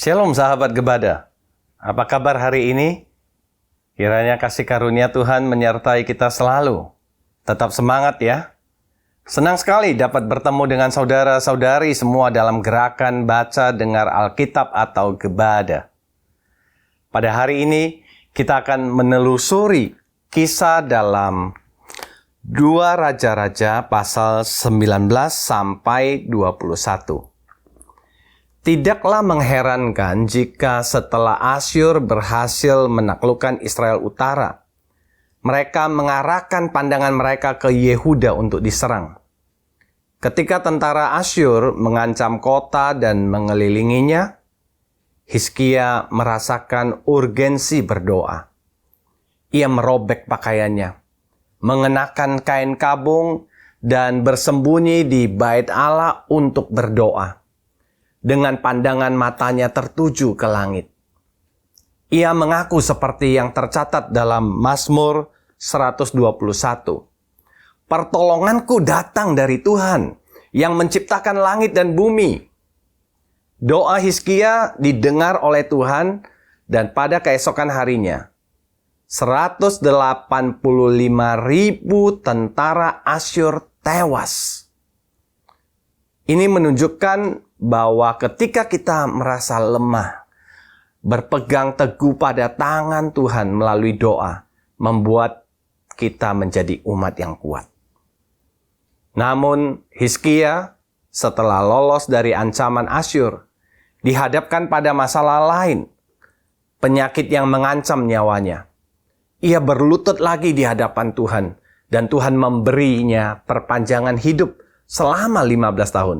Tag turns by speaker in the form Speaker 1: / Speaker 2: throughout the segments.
Speaker 1: Shalom sahabat Gebada, apa kabar hari ini? Kiranya kasih karunia Tuhan menyertai kita selalu. Tetap semangat ya. Senang sekali dapat bertemu dengan saudara-saudari semua dalam gerakan baca dengar Alkitab atau Gebada. Pada hari ini kita akan menelusuri kisah dalam 2 Raja-Raja pasal 19 sampai 21. Tidaklah mengherankan jika setelah Asyur berhasil menaklukkan Israel Utara, mereka mengarahkan pandangan mereka ke Yehuda untuk diserang. Ketika tentara Asyur mengancam kota dan mengelilinginya, Hizkia merasakan urgensi berdoa. Ia merobek pakaiannya, mengenakan kain kabung, dan bersembunyi di bait Allah untuk berdoa. Dengan pandangan matanya tertuju ke langit. Ia mengaku seperti yang tercatat dalam Mazmur 121. Pertolonganku datang dari Tuhan yang menciptakan langit dan bumi. Doa Hizkia didengar oleh Tuhan dan pada keesokan harinya 185.000 tentara Asyur tewas. Ini menunjukkan bahwa ketika kita merasa lemah, berpegang teguh pada tangan Tuhan melalui doa, membuat kita menjadi umat yang kuat. Namun, Hizkia setelah lolos dari ancaman Asyur, dihadapkan pada masalah lain, penyakit yang mengancam nyawanya. Ia berlutut lagi di hadapan Tuhan, dan Tuhan memberinya perpanjangan hidup selama 15 tahun.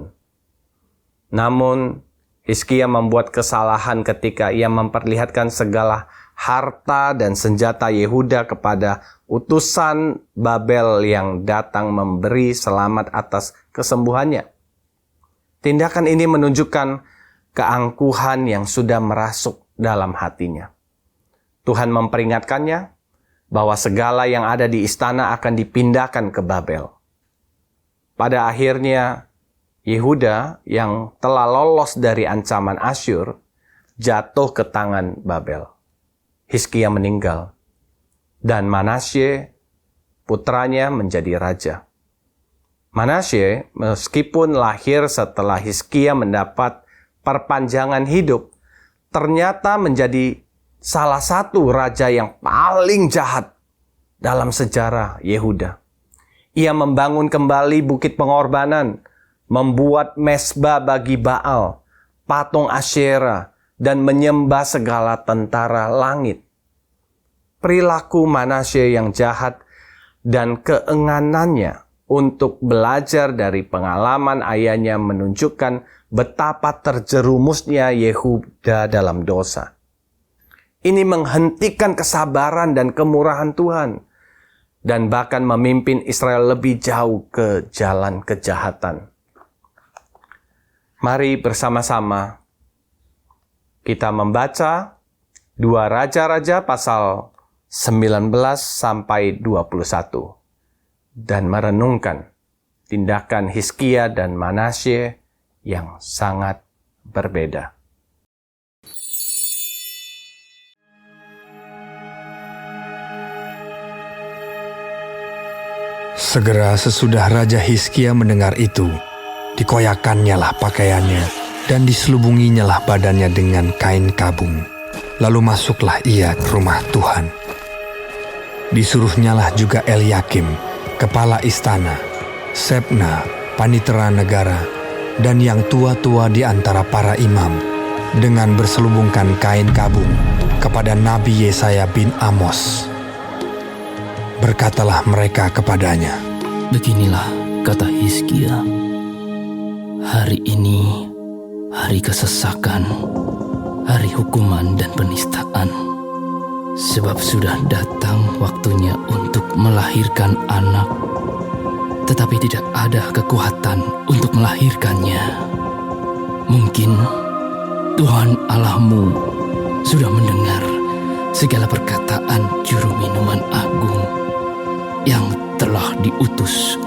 Speaker 1: Namun, Hizkia membuat kesalahan ketika ia memperlihatkan segala harta dan senjata Yehuda kepada utusan Babel yang datang memberi selamat atas kesembuhannya. Tindakan ini menunjukkan keangkuhan yang sudah merasuk dalam hatinya. Tuhan memperingatkannya bahwa segala yang ada di istana akan dipindahkan ke Babel. Pada akhirnya, Yehuda yang telah lolos dari ancaman Asyur jatuh ke tangan Babel. Hizkia meninggal dan Manasye putranya menjadi raja. Manasye meskipun lahir setelah Hizkia mendapat perpanjangan hidup, ternyata menjadi salah satu raja yang paling jahat dalam sejarah Yehuda. Ia membangun kembali bukit pengorbanan, membuat mezbah bagi Baal, patung Asyera, dan menyembah segala tentara langit. Perilaku Manasye yang jahat dan keenganannya untuk belajar dari pengalaman ayahnya menunjukkan betapa terjerumusnya Yehuda dalam dosa. Ini menghentikan kesabaran dan kemurahan Tuhan, dan bahkan memimpin Israel lebih jauh ke jalan kejahatan. Mari bersama-sama kita membaca 2 Raja-Raja pasal 19 sampai 21 dan merenungkan tindakan Hizkia dan Manasye yang sangat berbeda.
Speaker 2: Segera sesudah Raja Hizkia mendengar itu, dikoyakannya lah pakaiannya, dan diselubunginya lah badannya dengan kain kabung. Lalu masuklah ia ke rumah Tuhan. Disuruhnyalah juga Eliakim, kepala istana, Sebna, panitera negara, dan yang tua-tua di antara para imam, dengan berselubungkan kain kabung kepada Nabi Yesaya bin Amos. Berkatalah mereka kepadanya,
Speaker 3: "Beginilah kata Hizkia, hari ini hari kesesakan, hari hukuman dan penistaan. Sebab sudah datang waktunya untuk melahirkan anak, tetapi tidak ada kekuatan untuk melahirkannya. Mungkin Tuhan Allahmu sudah mendengar segala perkataan juru minuman agung yang telah diutus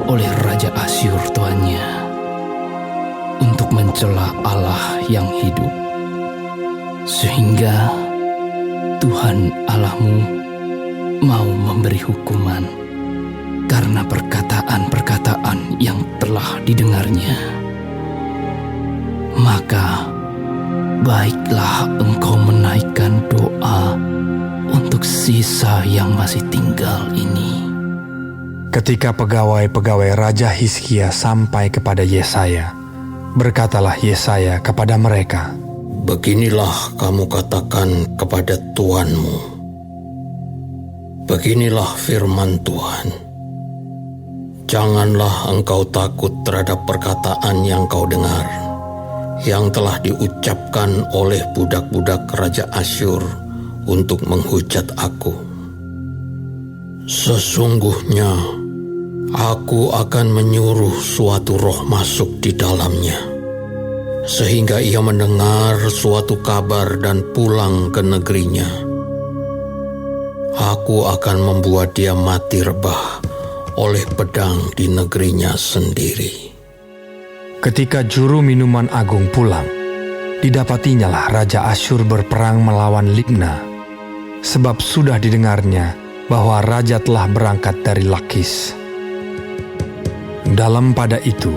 Speaker 3: oleh Raja Asyur tuannya untuk mencela Allah yang hidup sehingga Tuhan Allahmu mau memberi hukuman karena perkataan-perkataan yang telah didengarnya. Maka baiklah engkau menaikkan doa untuk sisa yang masih tinggal ini.
Speaker 2: Ketika pegawai-pegawai Raja Hizkia sampai kepada Yesaya, berkatalah Yesaya kepada mereka,
Speaker 4: "Beginilah kamu katakan kepada tuanmu. Beginilah firman Tuhan. Janganlah engkau takut terhadap perkataan yang kau dengar, yang telah diucapkan oleh budak-budak Raja Asyur untuk menghujat aku. Sesungguhnya aku akan menyuruh suatu roh masuk di dalamnya, sehingga ia mendengar suatu kabar dan pulang ke negerinya. Aku akan membuat dia mati rebah oleh pedang di negerinya sendiri."
Speaker 2: Ketika juru minuman agung pulang, didapatinyalah Raja Asyur berperang melawan Libna, sebab sudah didengarnya bahwa raja telah berangkat dari Lakis. Dalam pada itu,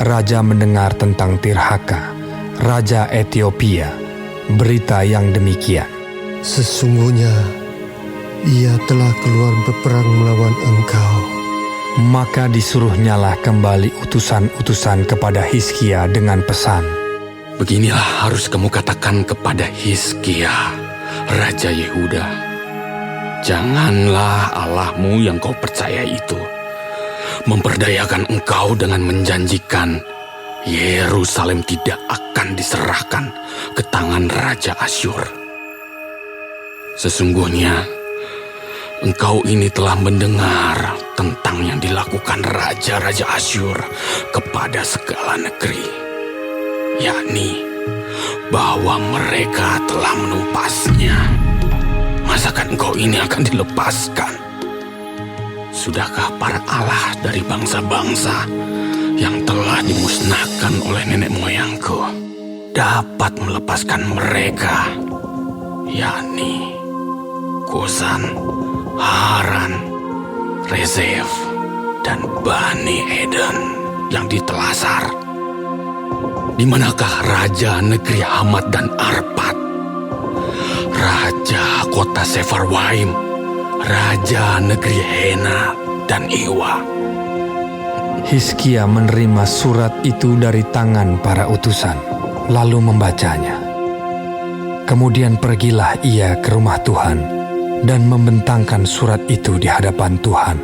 Speaker 2: raja mendengar tentang Tirhaka, raja Etiopia, berita yang demikian.
Speaker 5: Sesungguhnya ia telah keluar berperang melawan engkau.
Speaker 2: Maka disuruhnyalah kembali utusan-utusan kepada Hizkia dengan pesan,
Speaker 6: "Beginilah harus kamu katakan kepada Hizkia, Raja Yehuda. Janganlah Allahmu yang kau percaya itu memperdayakan engkau dengan menjanjikan Yerusalem tidak akan diserahkan ke tangan Raja Asyur. Sesungguhnya engkau ini telah mendengar tentang yang dilakukan Raja-Raja Asyur kepada segala negeri, yakni bahwa mereka telah menumpasnya. Masakan engkau ini akan dilepaskan? Sudahkah para Allah dari bangsa-bangsa yang telah dimusnahkan oleh nenek moyangku dapat melepaskan mereka, yakni Gozan, Haran, Rezef, dan Bani Eden yang ditelasar? Di manakah raja negeri Hamat dan Arpad, raja kota Sefarwaim, raja negeri Hena dan Iwa?"
Speaker 2: Hizkia menerima surat itu dari tangan para utusan, lalu membacanya. Kemudian pergilah ia ke rumah Tuhan dan membentangkan surat itu di hadapan Tuhan.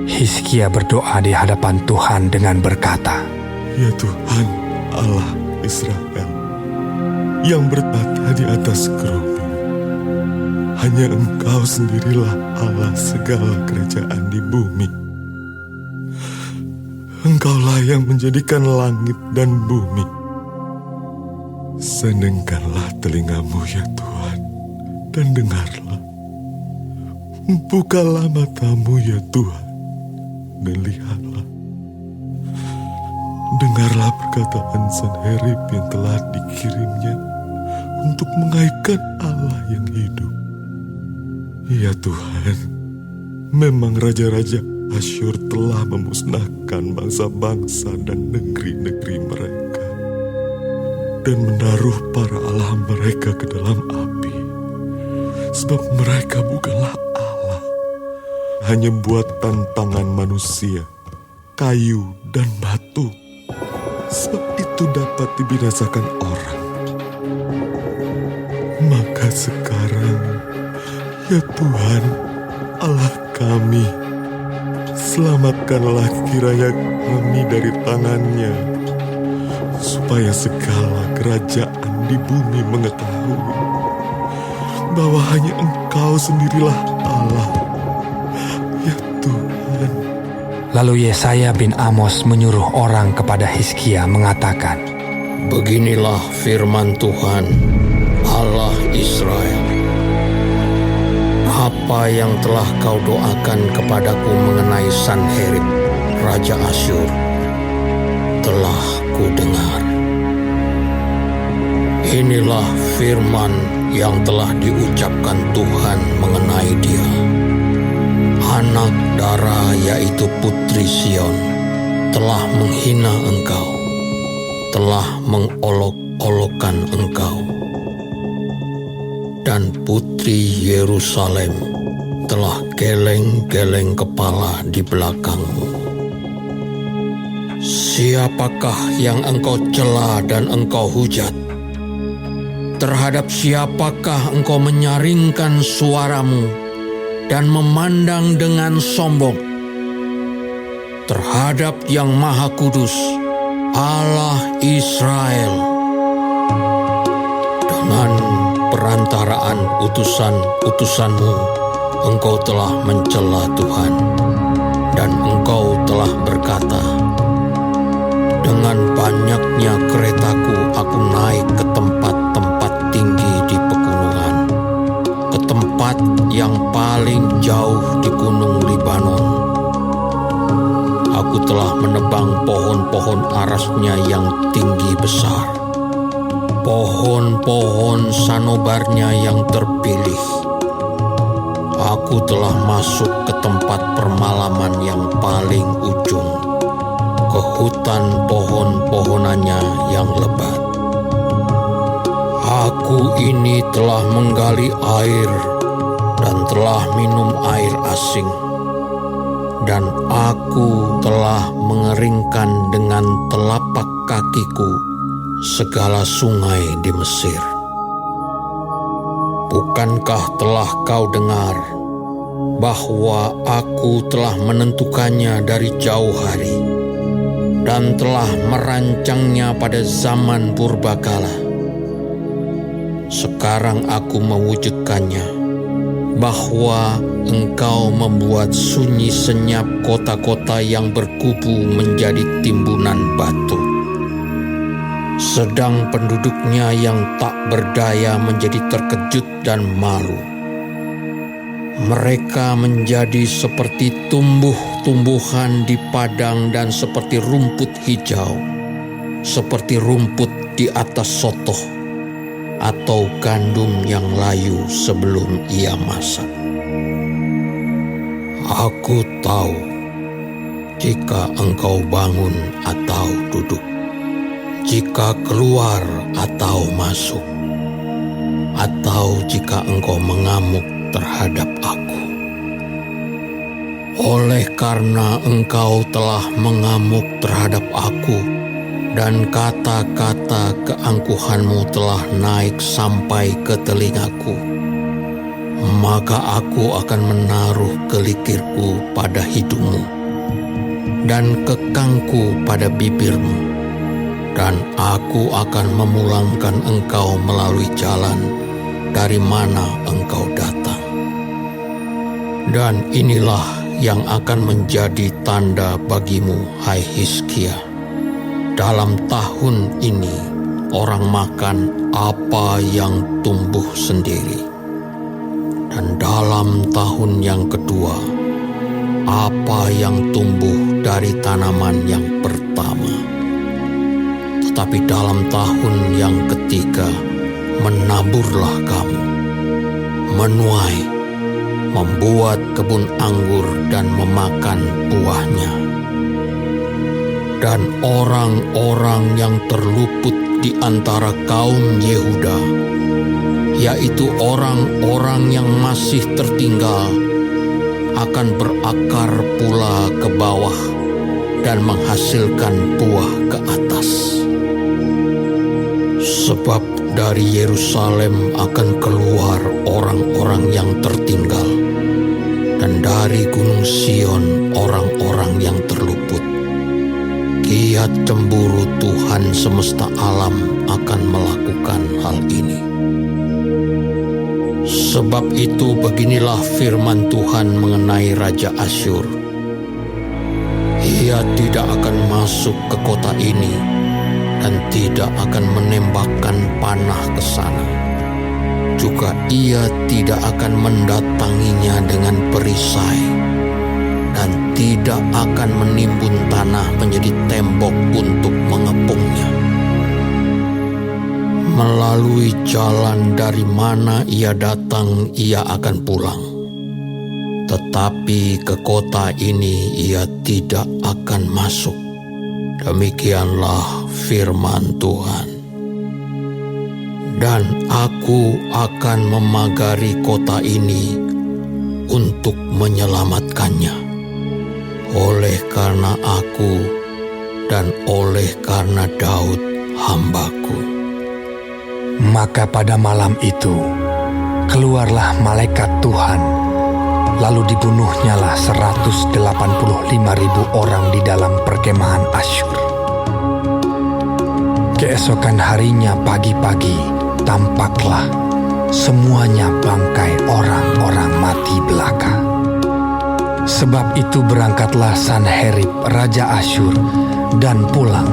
Speaker 2: Hizkia berdoa di hadapan Tuhan dengan berkata,
Speaker 7: "Ya Tuhan Allah Israel, yang bertata di atas kerumun, hanya Engkau sendirilah Allah segala kerajaan di bumi. Engkaulah yang menjadikan langit dan bumi. Senengkanlah telingamu ya Tuhan, dan dengarlah. Bukalah matamu ya Tuhan, dan lihatlah. Dengarlah perkataan Sanherib yang telah dikirimnya untuk mengaibkan Allah yang hidup. Ya Tuhan, memang raja-raja Asyur telah memusnahkan bangsa-bangsa dan negeri-negeri mereka, dan menaruh para allah mereka ke dalam api, sebab mereka bukanlah Allah, hanya buatan tangan manusia, kayu dan batu, sebab itu dapat dibinasakan orang. Maka sekarang, ya Tuhan, Allah kami, selamatkanlah kiranya kami dari tangannya, supaya segala kerajaan di bumi mengetahui bahwa hanya Engkau sendirilah Allah, ya Tuhan."
Speaker 2: Lalu Yesaya bin Amos menyuruh orang kepada Hizkia mengatakan,
Speaker 4: "Beginilah firman Tuhan, Allah Israel. Apa yang telah kau doakan kepadaku mengenai Sanherib, Raja Asyur, telah kudengar. Inilah firman yang telah diucapkan Tuhan mengenai dia. Anak Dara, yaitu putri Sion, telah menghina engkau, telah mengolok-olokkan engkau. Dan putri Yerusalem telah geleng-geleng kepala di belakangmu. Siapakah yang engkau cela dan engkau hujat? Terhadap siapakah engkau menyaringkan suaramu dan memandang dengan sombong? Terhadap Yang Maha Kudus, Allah Israel. Dengan perantaraan utusan-utusanmu, engkau telah mencela Tuhan, dan engkau telah berkata, dengan banyaknya keretaku aku naik ke tempat-tempat tinggi di pegunungan, ke tempat yang paling jauh di gunung Libanon. Aku telah menebang pohon-pohon arasnya yang tinggi besar, pohon-pohon sanobarnya yang terpilih. Aku telah masuk ke tempat permalaman yang paling ujung, ke hutan pohon-pohonannya yang lebat. Aku ini telah menggali air dan telah minum air asing, dan aku telah mengeringkan dengan telapak kakiku segala sungai di Mesir. Bukankah telah kau dengar bahwa aku telah menentukannya dari jauh hari dan telah merancangnya pada zaman purbakala? Sekarang aku mewujudkannya, bahwa engkau membuat sunyi senyap kota-kota yang berkubu menjadi timbunan batu, sedang penduduknya yang tak berdaya menjadi terkejut dan malu. Mereka menjadi seperti tumbuh-tumbuhan di padang dan seperti rumput hijau, seperti rumput di atas sotoh atau gandum yang layu sebelum ia masak. Aku tahu jika engkau bangun atau duduk, jika keluar atau masuk, atau jika engkau mengamuk terhadap aku. Oleh karena engkau telah mengamuk terhadap aku, dan kata-kata keangkuhanmu telah naik sampai ke telingaku, maka aku akan menaruh kelikirku pada hidungmu dan kekangku pada bibirmu, dan aku akan memulangkan engkau melalui jalan dari mana engkau datang. Dan inilah yang akan menjadi tanda bagimu, hai Hizkia. Dalam tahun ini orang makan apa yang tumbuh sendiri, dan dalam tahun yang kedua apa yang tumbuh dari tanaman yang pertama. Tetapi dalam tahun yang ketiga menaburlah kamu, menuai, membuat kebun anggur dan memakan buahnya. Dan orang-orang yang terluput di antara kaum Yehuda, yaitu orang-orang yang masih tertinggal, akan berakar pula ke bawah dan menghasilkan buah ke atas. Sebab dari Yerusalem akan keluar orang-orang yang tertinggal, dan dari Gunung Sion orang-orang yang terluput. Kiat cemburu Tuhan semesta alam akan melakukan hal ini. Sebab itu beginilah firman Tuhan mengenai Raja Asyur. Ia tidak akan masuk ke kota ini dan tidak akan menembakkan panah ke sana. Juga ia tidak akan mendatanginya dengan perisai, dan tidak akan menimbun tanah menjadi tembok untuk mengepungnya. melalui jalan dari mana ia datang ia akan pulang. Tetapi ke kota ini ia tidak akan masuk. Demikianlah firman Tuhan. Dan aku akan memagari kota ini untuk menyelamatkannya. Oleh karena aku dan oleh karena Daud hambaku.
Speaker 2: Maka pada malam itu, keluarlah malaikat Tuhan, lalu dibunuhnyalah 185.000 orang di dalam perkemahan Asyur. Keesokan harinya pagi-pagi, tampaklah semuanya bangkai orang-orang mati belaka. Sebab itu berangkatlah Sanherib, Raja Asyur, dan pulang,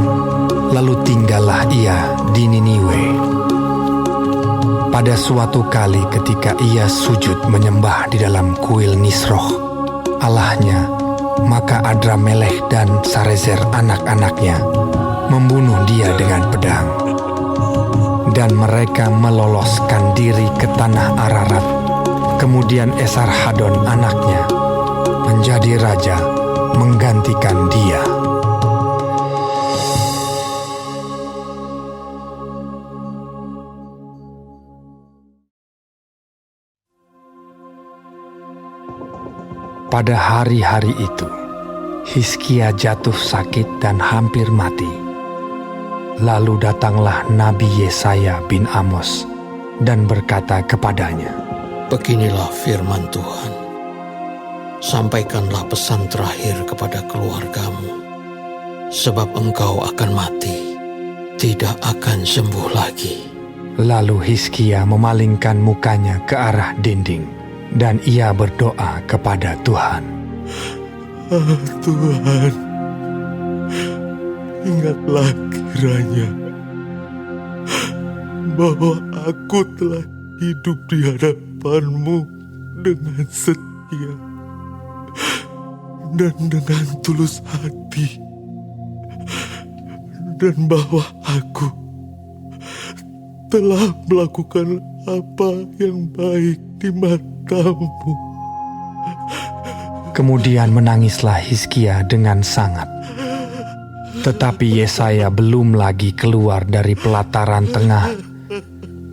Speaker 2: lalu tinggallah ia di Niniwe. Pada suatu kali ketika ia sujud menyembah di dalam kuil Nisroh, Allahnya, maka Adramelech dan Sarezer anak-anaknya membunuh dia dengan pedang. Dan mereka meloloskan diri ke tanah Ararat. Kemudian Esarhadon anaknya menjadi raja menggantikan dia. Pada hari-hari itu, Hizkia jatuh sakit dan hampir mati. Lalu datanglah Nabi Yesaya bin Amos dan berkata kepadanya,
Speaker 4: Beginilah firman Tuhan. Sampaikanlah pesan terakhir kepada keluargamu, sebab engkau akan mati, tidak akan sembuh lagi.
Speaker 2: Lalu Hizkia memalingkan mukanya ke arah dinding, dan ia berdoa kepada Tuhan.
Speaker 7: Tuhan, ingatlah kiranya bahwa aku telah hidup di hadapan-Mu dengan setia dan dengan tulus hati, dan bahwa aku telah melakukan apa yang baik di mata-Mu.
Speaker 2: Kemudian menangislah Hizkia dengan sangat. Tetapi Yesaya belum lagi keluar dari pelataran tengah.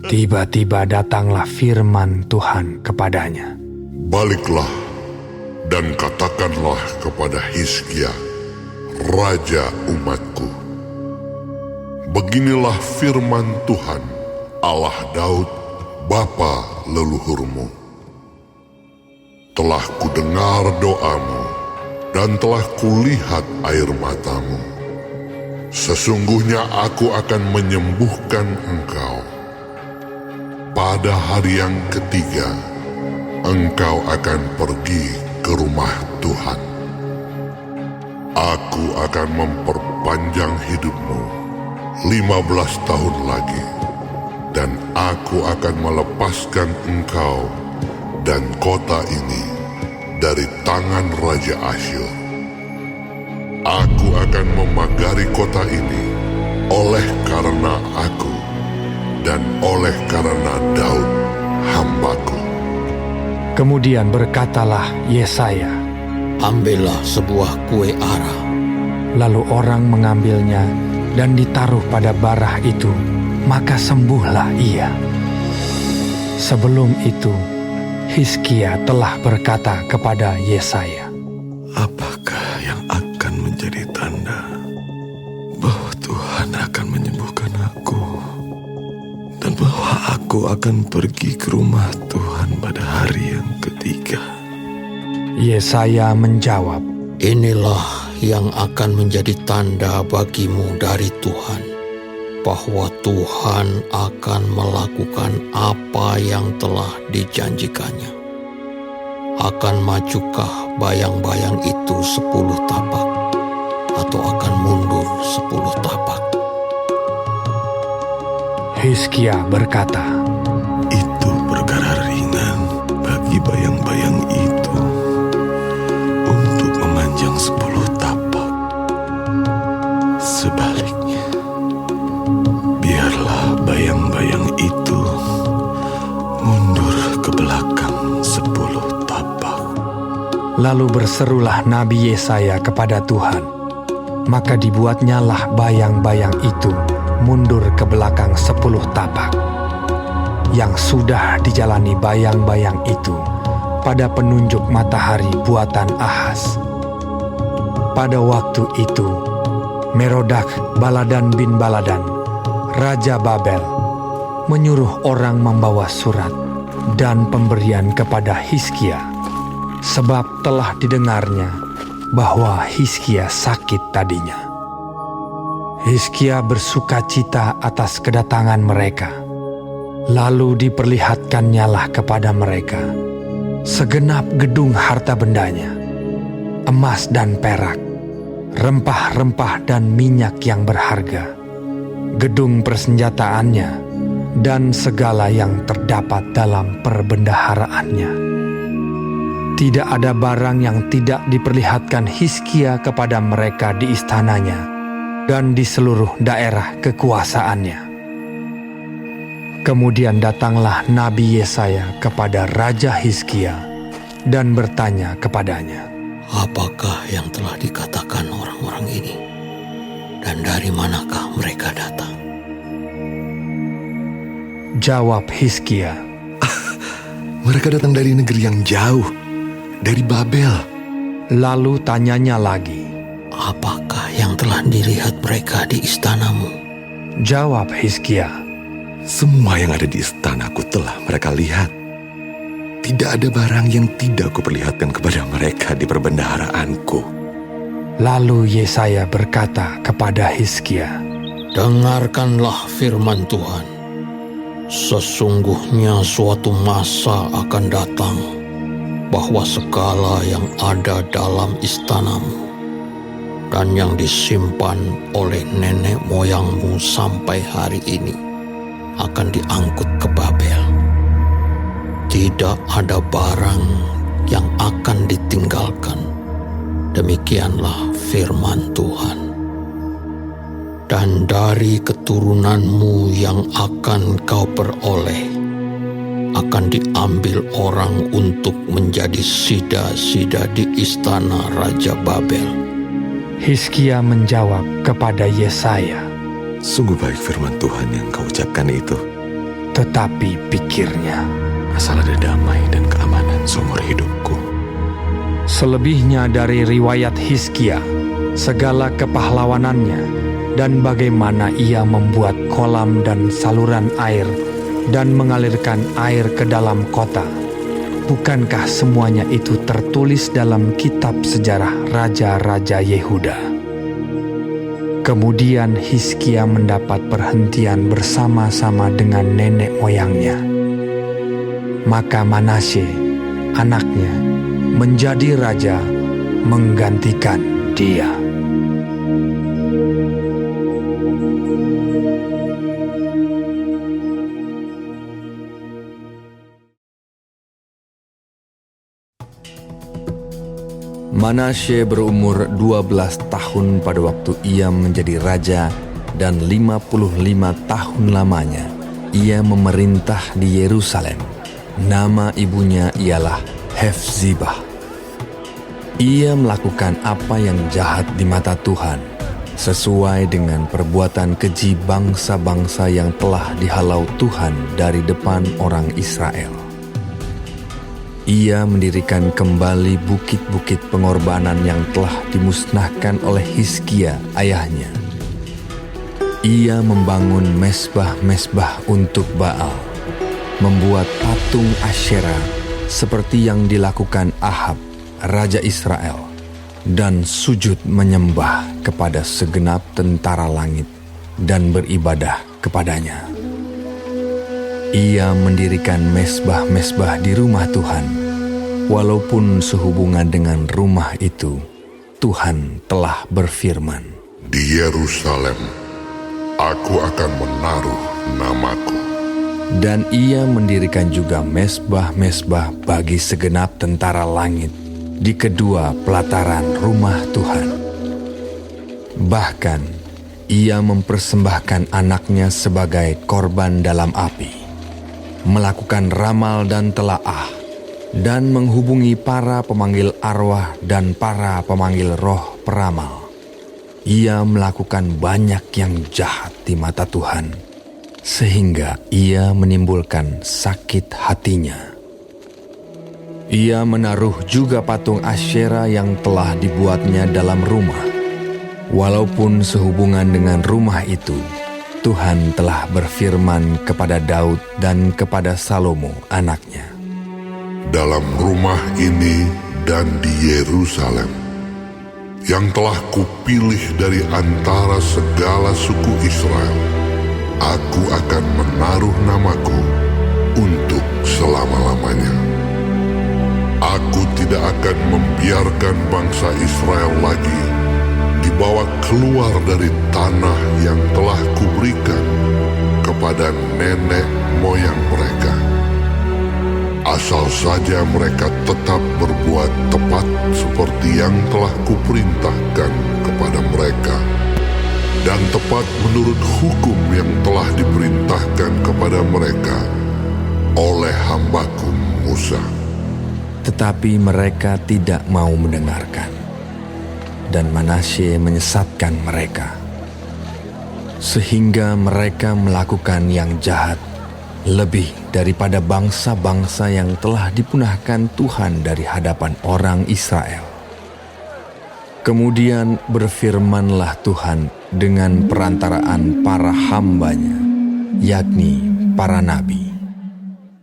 Speaker 2: Tiba-tiba datanglah firman Tuhan kepadanya.
Speaker 8: Baliklah dan katakanlah kepada Hizkia, raja umatku. Beginilah firman Tuhan, Allah Daud, bapa leluhurmu. Telah kudengar doamu dan telah kulihat air matamu. Sesungguhnya aku akan menyembuhkan engkau. Pada hari yang ketiga, engkau akan pergi ke rumah Tuhan. Aku akan memperpanjang hidupmu 15 tahun lagi, dan aku akan melepaskan engkau dan kota ini dari tangan Raja Asyur. Aku akan memagari kota ini oleh karena aku dan oleh karena Daud hambaku.
Speaker 2: Kemudian berkatalah Yesaya,
Speaker 4: Ambillah sebuah kue ara.
Speaker 2: lalu orang mengambilnya dan ditaruh pada barah itu, maka sembuhlah ia. Sebelum itu, Hizkia telah berkata kepada Yesaya,
Speaker 7: Apakah yang akan menjadi tanda bahwa Tuhan akan menyembuhkan aku, dan bahwa aku akan pergi ke rumah Tuhan pada hari yang ketiga?
Speaker 2: Yesaya menjawab,
Speaker 4: Inilah yang akan menjadi tanda bagimu dari Tuhan, bahwa Tuhan akan melakukan apa yang telah dijanjikannya. Akan majukah bayang-bayang itu 10 tapak, atau akan mundur 10 tapak?
Speaker 2: Hizkia berkata,
Speaker 7: Itu perkara ringan bagi bayang-bayang itu untuk memanjang 10 tapak. Sebaliknya, biarlah bayang-bayang
Speaker 2: Lalu berserulah Nabi Yesaya kepada Tuhan. Maka dibuatnyalah bayang-bayang itu mundur ke belakang 10 tapak. Yang sudah dijalani bayang-bayang itu pada penunjuk matahari buatan Ahaz. Pada waktu itu, Merodak Baladan bin Baladan, Raja Babel, menyuruh orang membawa surat dan pemberian kepada Hizkia, sebab telah didengarnya bahwa Hizkia sakit tadinya. Hizkia bersukacita atas kedatangan mereka. Lalu diperlihatkannyalah kepada mereka segenap gedung harta bendanya, emas dan perak, rempah-rempah dan minyak yang berharga, gedung persenjataannya, dan segala yang terdapat dalam perbendaharaannya. Tidak ada barang yang tidak diperlihatkan Hizkia kepada mereka di istananya dan di seluruh daerah kekuasaannya. Kemudian datanglah Nabi Yesaya kepada Raja Hizkia dan bertanya kepadanya,
Speaker 4: Apakah yang telah dikatakan orang-orang ini? Dan dari manakah mereka datang?
Speaker 2: Jawab Hizkia,
Speaker 7: Mereka datang dari negeri yang jauh, dari Babel.
Speaker 2: Lalu tanyanya lagi,
Speaker 4: Apakah yang telah dilihat mereka di istanamu?
Speaker 2: jawab Hizkia,
Speaker 7: Semua yang ada di istanaku telah mereka lihat. Tidak ada barang yang tidak kuperlihatkan kepada mereka di perbendaharaanku.
Speaker 2: Lalu Yesaya berkata kepada Hizkia,
Speaker 4: Dengarkanlah firman Tuhan. Sesungguhnya suatu masa akan datang bahwa segala yang ada dalam istanamu dan yang disimpan oleh nenek moyangmu sampai hari ini akan diangkut ke Babel. Tidak ada barang yang akan ditinggalkan. Demikianlah firman Tuhan. Dan dari keturunanmu yang akan kau peroleh akan diambil orang untuk menjadi sida-sida di istana Raja Babel.
Speaker 2: Hizkia menjawab kepada Yesaya,
Speaker 7: Sungguh baik firman Tuhan yang kau ucapkan itu.
Speaker 2: tetapi pikirnya,
Speaker 7: Asal ada damai dan keamanan seumur hidupku.
Speaker 2: selebihnya dari riwayat Hizkia, segala kepahlawanannya, dan bagaimana ia membuat kolam dan saluran air dan mengalirkan air ke dalam kota. Bukankah semuanya itu tertulis dalam kitab sejarah Raja-Raja Yehuda? Kemudian Hizkia mendapat perhentian bersama-sama dengan nenek moyangnya. Maka Manasye, anaknya, menjadi raja menggantikan dia. Manasye berumur 12 tahun pada waktu ia menjadi raja, dan 55 tahun lamanya ia memerintah di Yerusalem. Nama ibunya ialah Hefzibah. Ia melakukan apa yang jahat di mata Tuhan, sesuai dengan perbuatan keji bangsa-bangsa yang telah dihalau Tuhan dari depan orang Israel. Ia mendirikan kembali bukit-bukit pengorbanan yang telah dimusnahkan oleh Hizkia ayahnya. Ia membangun mesbah-mesbah untuk Baal, membuat patung Asyera seperti yang dilakukan Ahab, Raja Israel, dan sujud menyembah kepada segenap tentara langit dan beribadah kepadanya. Ia mendirikan mesbah-mesbah di rumah Tuhan, walaupun sehubungan dengan rumah itu, Tuhan telah berfirman,
Speaker 8: Di Yerusalem, aku akan menaruh namaku.
Speaker 2: dan ia mendirikan juga mesbah-mesbah bagi segenap tentara langit di kedua pelataran rumah Tuhan. Bahkan, ia mempersembahkan anaknya sebagai korban dalam api, melakukan ramal dan telaah, dan menghubungi para pemanggil arwah dan para pemanggil roh peramal. Ia melakukan banyak yang jahat di mata Tuhan, sehingga ia menimbulkan sakit hatinya. Ia menaruh juga patung Asyera yang telah dibuatnya dalam rumah. Walaupun sehubungan dengan rumah itu, Tuhan telah berfirman kepada Daud dan kepada Salomo anaknya.
Speaker 8: Dalam rumah ini dan di Yerusalem, yang telah kupilih dari antara segala suku Israel, aku akan menaruh namaku untuk selama-lamanya. Aku tidak akan membiarkan bangsa Israel lagi dibawa keluar dari tanah yang telah kuberikan kepada nenek moyang mereka. Asal saja mereka tetap berbuat tepat seperti yang telah kuperintahkan kepada mereka, dan tepat menurut hukum yang telah diperintahkan kepada mereka oleh hambaku Musa.
Speaker 2: Tetapi mereka tidak mau mendengarkan, dan Manasye menyesatkan mereka, sehingga mereka melakukan yang jahat lebih daripada bangsa-bangsa yang telah dipunahkan Tuhan dari hadapan orang Israel. Kemudian berfirmanlah Tuhan dengan perantaraan para hambanya, yakni para nabi.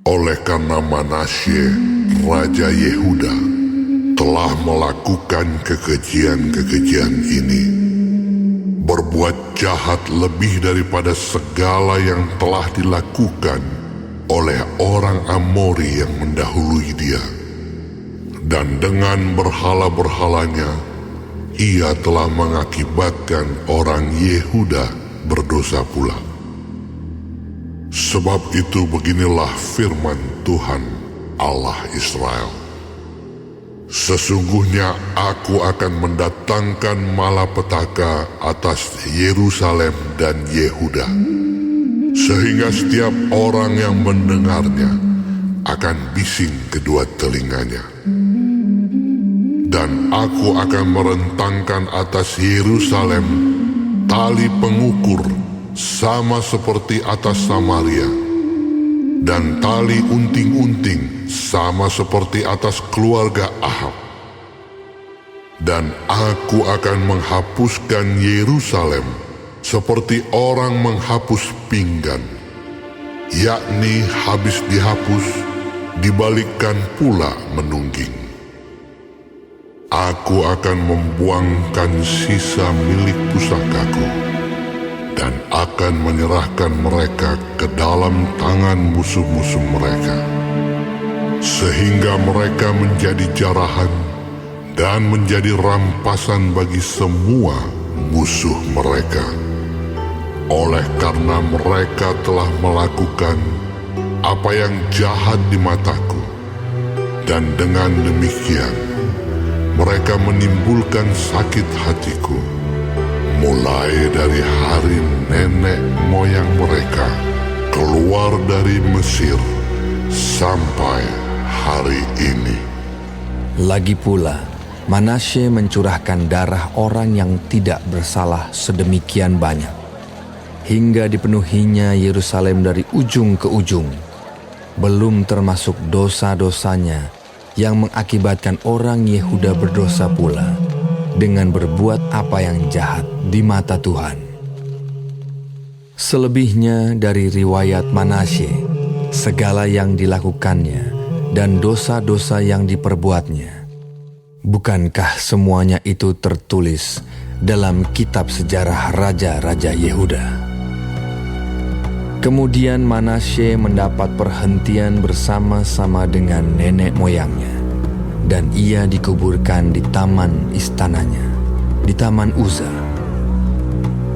Speaker 8: Oleh karena Manasye, Raja Yehuda, telah melakukan kekejian-kekejian ini, berbuat jahat lebih daripada segala yang telah dilakukan oleh orang Amori yang mendahului dia. Dan dengan berhala-berhalanya, ia telah mengakibatkan orang Yehuda berdosa pula. Sebab itu beginilah firman Tuhan Allah Israel. Sesungguhnya aku akan mendatangkan malapetaka atas Yerusalem dan Yehuda, sehingga setiap orang yang mendengarnya akan bising kedua telinganya. Dan aku akan merentangkan atas Yerusalem tali pengukur sama seperti atas Samaria, dan tali unting-unting sama seperti atas keluarga Ahab. Dan aku akan menghapuskan Yerusalem seperti orang menghapus pinggan, yakni habis dihapus, dibalikkan pula menungging. Aku akan membuangkan sisa milik pusakaku, dan akan menyerahkan mereka ke dalam tangan musuh-musuh mereka, sehingga mereka menjadi jarahan dan menjadi rampasan bagi semua musuh mereka. Oleh karena mereka telah melakukan apa yang jahat di mataku, dan dengan demikian mereka menimbulkan sakit hatiku, mulai dari hari nenek moyang mereka keluar dari Mesir sampai hari ini.
Speaker 2: Lagi pula, Manasye mencurahkan darah orang yang tidak bersalah sedemikian banyak, hingga dipenuhinya Yerusalem dari ujung ke ujung, belum termasuk dosa-dosanya yang mengakibatkan orang Yehuda berdosa pula dengan berbuat apa yang jahat di mata Tuhan. Selebihnya dari riwayat Manasye, segala yang dilakukannya dan dosa-dosa yang diperbuatnya, bukankah semuanya itu tertulis dalam kitab sejarah raja-raja Yehuda? Kemudian Manasye mendapat perhentian bersama-sama dengan nenek moyangnya, dan ia dikuburkan di taman istananya, di taman Uza.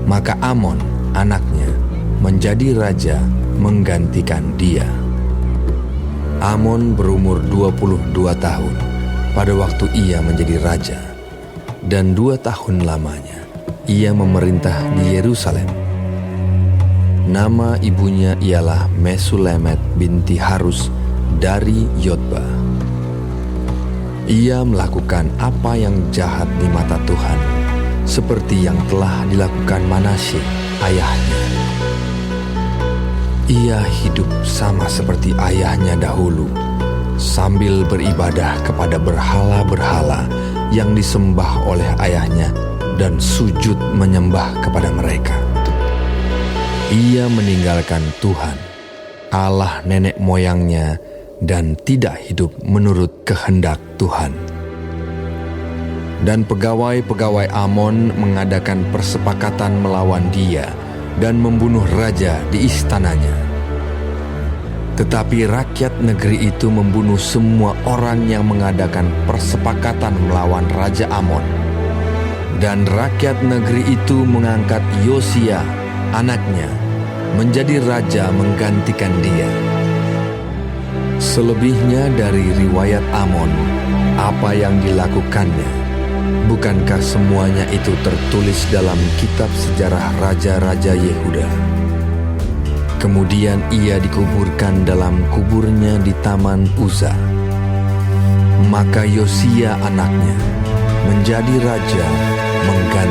Speaker 2: Maka Amon, anaknya, menjadi raja menggantikan dia. Amon berumur 22 tahun pada waktu ia menjadi raja, dan 2 tahun lamanya ia memerintah di Yerusalem. Nama ibunya ialah Mesulemet binti Harus dari Yotba. Ia melakukan apa yang jahat di mata Tuhan, seperti yang telah dilakukan Manasye, ayahnya. Ia hidup sama seperti ayahnya dahulu, sambil beribadah kepada berhala-berhala yang disembah oleh ayahnya dan sujud menyembah kepada mereka. Ia meninggalkan Tuhan, Allah nenek moyangnya, dan tidak hidup menurut kehendak Tuhan. Dan pegawai-pegawai Amon mengadakan persepakatan melawan dia dan membunuh raja di istananya. Tetapi rakyat negeri itu membunuh semua orang yang mengadakan persepakatan melawan Raja Amon. Dan rakyat negeri itu mengangkat Yosia, anaknya, menjadi raja menggantikan dia. Selebihnya dari riwayat Amon, apa yang dilakukannya, bukankah semuanya itu tertulis dalam kitab sejarah raja-raja Yehuda? Kemudian ia dikuburkan dalam kuburnya di Taman Uza. Maka Yosia anaknya menjadi raja menggantikan